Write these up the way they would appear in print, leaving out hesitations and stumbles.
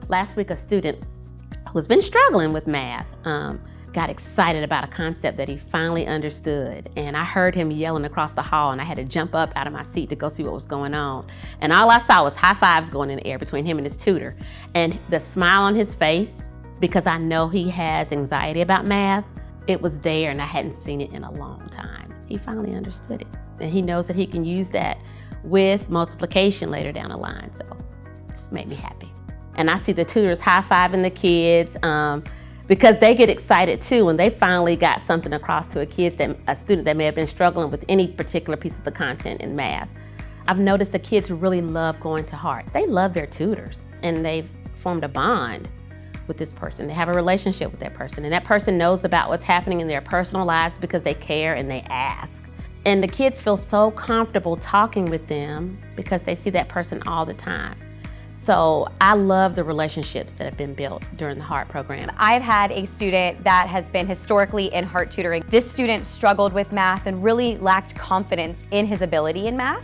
Last week, a student who's been struggling with math got excited about a concept that he finally understood. And I heard him yelling across the hall, and I had to jump up out of my seat to go see what was going on. And all I saw was high fives going in the air between him and his tutor. And the smile on his face, because I know he has anxiety about math, it was there, and I hadn't seen it in a long time. He finally understood it. And he knows that he can use that with multiplication later down the line, so it made me happy. And I see the tutors high-fiving the kids because they get excited too when they finally got something across to a student that may have been struggling with any particular piece of the content in math. I've noticed the kids really love going to Heart. They love their tutors, and they've formed a bond with this person. They have a relationship with that person, and that person knows about what's happening in their personal lives because they care and they ask. And the kids feel so comfortable talking with them because they see that person all the time. So I love the relationships that have been built during the Heart program. I've had a student that has been historically in Heart tutoring. This student struggled with math and really lacked confidence in his ability in math.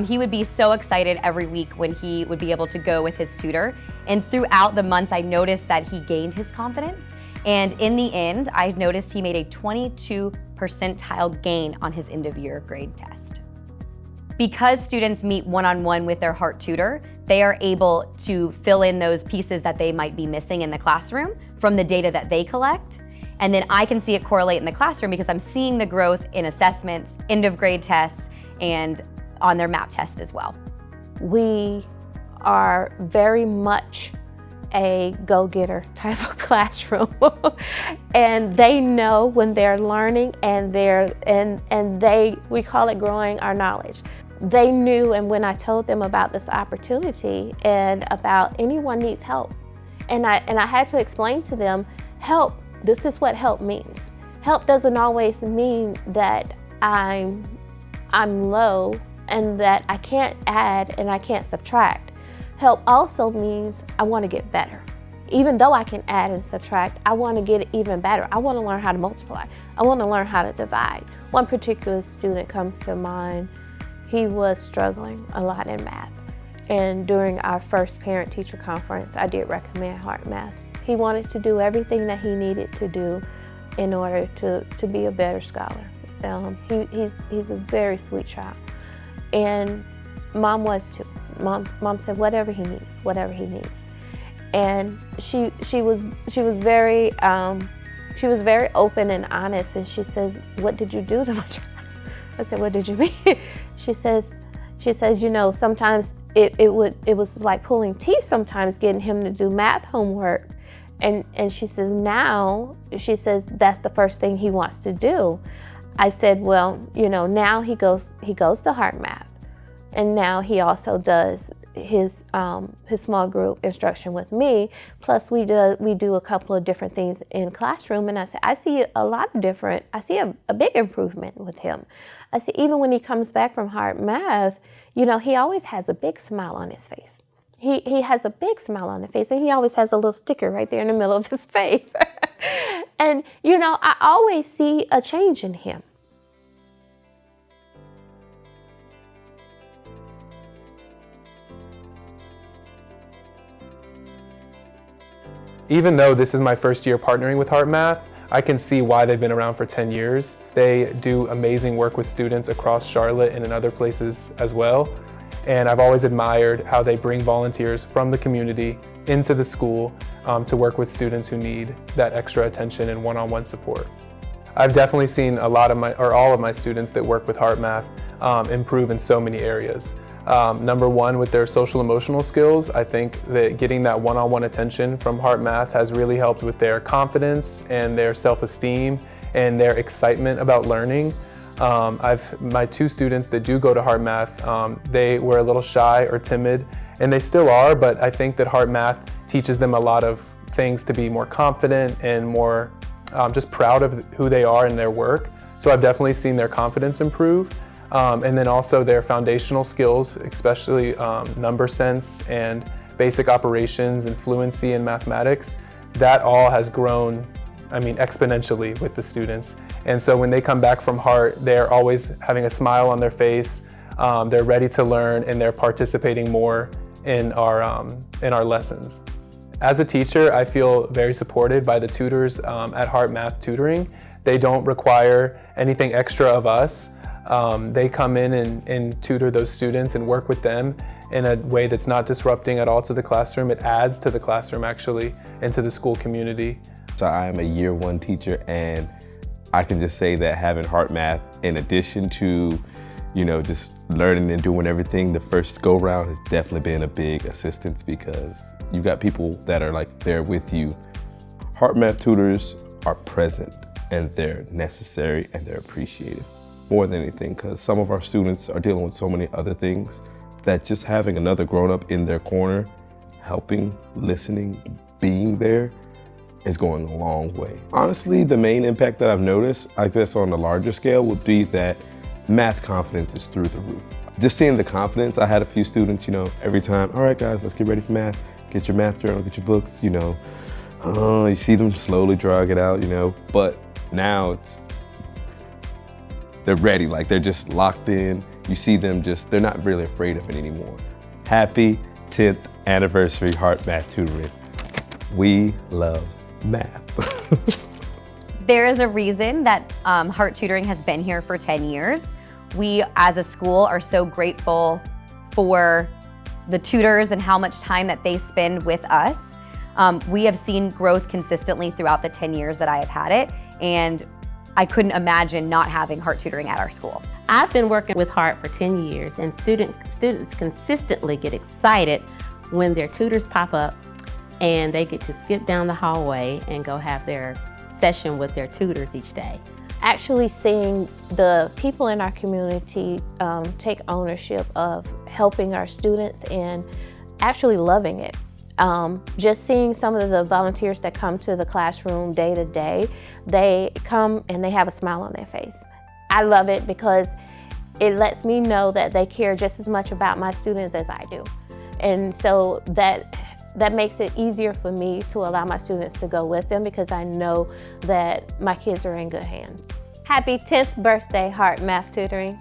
He would be so excited every week when he would be able to go with his tutor. And throughout the months, I noticed that he gained his confidence. And in the end, I noticed he made a 22 percentile gain on his end of year grade test. Because students meet one-on-one with their Heart tutor, they are able to fill in those pieces that they might be missing in the classroom from the data that they collect. And then I can see it correlate in the classroom because I'm seeing the growth in assessments, end of grade tests, and on their MAP test as well. We are very much a go-getter type of classroom. And they know when they're learning, and we call it growing our knowledge. They knew, and when I told them about this opportunity and about anyone needs help, and I had to explain to them, help, this is what help means. Help doesn't always mean that I'm low and that I can't add and I can't subtract. Help also means I want to get better. Even though I can add and subtract, I want to get even better. I want to learn how to multiply. I want to learn how to divide. One particular student comes to mind. He was struggling a lot in math. And during our first parent-teacher conference, I did recommend Heart Math. He wanted to do everything that he needed to do in order to be a better scholar. He's a very sweet child. And Mom was too. Mom said whatever he needs. And she was very open and honest, and she says, what did you do to my child? I said, what did you mean? She says, you know, sometimes it was like pulling teeth sometimes getting him to do math homework. And she says, that's the first thing he wants to do. I said, well, you know, now he goes to Heart Math. And now he also does his small group instruction with me. Plus we do a couple of different things in classroom. And I said, I see a big improvement with him. I see even when he comes back from Heart Math, you know, he always has a big smile on his face. He has a big smile on his face, and he always has a little sticker right there in the middle of his face. And, you know, I always see a change in him. Even though this is my first year partnering with Heart Math, I can see why they've been around for 10 years. They do amazing work with students across Charlotte and in other places as well. And I've always admired how they bring volunteers from the community into the school to work with students who need that extra attention and one-on-one support. I've definitely seen all of my students that work with Heart Math improve in so many areas. Number one, with their social emotional skills, I think that getting that one-on-one attention from Heart Math has really helped with their confidence and their self-esteem and their excitement about learning. My two students that do go to Heart Math, they were a little shy or timid, and they still are, but I think that Heart Math teaches them a lot of things to be more confident and more just proud of who they are in their work. So I've definitely seen their confidence improve. And then also their foundational skills, especially number sense and basic operations and fluency in mathematics, that all has grown, exponentially with the students. And so when they come back from Heart, they're always having a smile on their face, they're ready to learn, and they're participating more in our lessons. As a teacher, I feel very supported by the tutors at Heart Math Tutoring. They don't require anything extra of us. They come in and tutor those students and work with them in a way that's not disrupting at all to the classroom. It adds to the classroom actually and to the school community. So I am a year one teacher, and I can just say that having Heart Math, in addition to, just learning and doing everything, the first go round has definitely been a big assistance because you've got people that are like there with you. Heart Math tutors are present and they're necessary and they're appreciated more than anything, because some of our students are dealing with so many other things that just having another grown-up in their corner, helping, listening, being there is going a long way. Honestly, the main impact that I've noticed, I guess on a larger scale, would be that math confidence is through the roof. Just seeing the confidence, I had a few students, every time, all right guys, let's get ready for math, get your math journal, get your books, you see them slowly drag it out, but now they're ready, like they're just locked in. You see them they're not really afraid of it anymore. Happy 10th anniversary Heart Math Tutoring. We love math. There is a reason that Heart Tutoring has been here for 10 years. We as a school are so grateful for the tutors and how much time that they spend with us. We have seen growth consistently throughout the 10 years that I have had it, and I couldn't imagine not having Heart Tutoring at our school. I've been working with Heart for 10 years, and students consistently get excited when their tutors pop up and they get to skip down the hallway and go have their session with their tutors each day. Actually seeing the people in our community take ownership of helping our students and actually loving it. Just seeing some of the volunteers that come to the classroom day to day, they come and they have a smile on their face. I love it because it lets me know that they care just as much about my students as I do. And so that makes it easier for me to allow my students to go with them because I know that my kids are in good hands. Happy 10th birthday, Heart Math Tutoring.